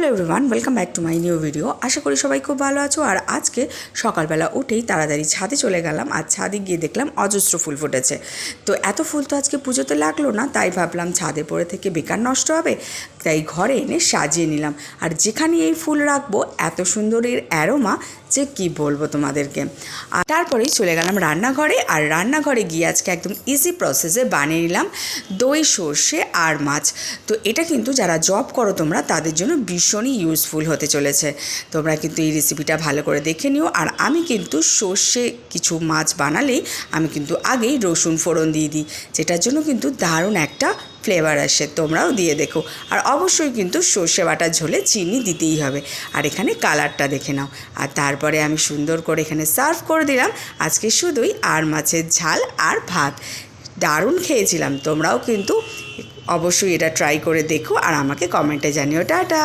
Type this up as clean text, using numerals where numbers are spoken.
Hello everyone, welcome back to my new video. আশা করি সবাই খুব ভালো আছো। আর আজকে সকালবেলা উঠেই তাড়াতাড়ি ছাদে চলে গেলাম, আর ছাদে গিয়ে দেখলাম অজস্র ফুল ফুটেছে। তো এত ফুল তো আজকে পুজোতে লাগলো না, তাই ভাবলাম ছাদে পড়ে থেকে বেকার নষ্ট হবে, তাই ঘরে এনে সাজিয়ে নিলাম। আর যেখানে এই ফুল রাখবো এত সুন্দর এর অ্যারোমা যে কী বলবো তোমাদেরকে। আর তারপরেই চলে গেলাম রান্নাঘরে, আর রান্নাঘরে গিয়ে আজকে একদম ইজি প্রসেসে বানিয়ে নিলাম দই সর্ষে আর মাছ। তো এটা কিন্তু যারা জব করো তোমরা তাদের জন্য ভীষণই ইউজফুল হতে চলেছে। তোমরা কিন্তু এই রেসিপিটা ভালো করে দেখে নিও। আর আমি কিন্তু সর্ষে কিছু মাছ বানালেই আমি কিন্তু আগেই রসুন ফোড়ন দিয়ে দিই, যেটার জন্য কিন্তু দারুণ একটা ফ্লেভার আসে। তোমরাও দিয়ে দেখো। আর অবশ্যই কিন্তু সর্ষে বাটার ঝোলে চিনি দিতেই হবে। আর এখানে কালারটা দেখে নাও। আর তারপরে আমি সুন্দর করে এখানে সার্ভ করে দিলাম আজকে শুধুই আর মাছের ঝাল আর ভাত। দারুণ খেয়েছিলাম। তোমরাও কিন্তু অবশ্যই এটা ট্রাই করে দেখো আর আমাকে কমেন্টে জানিও। টাটা।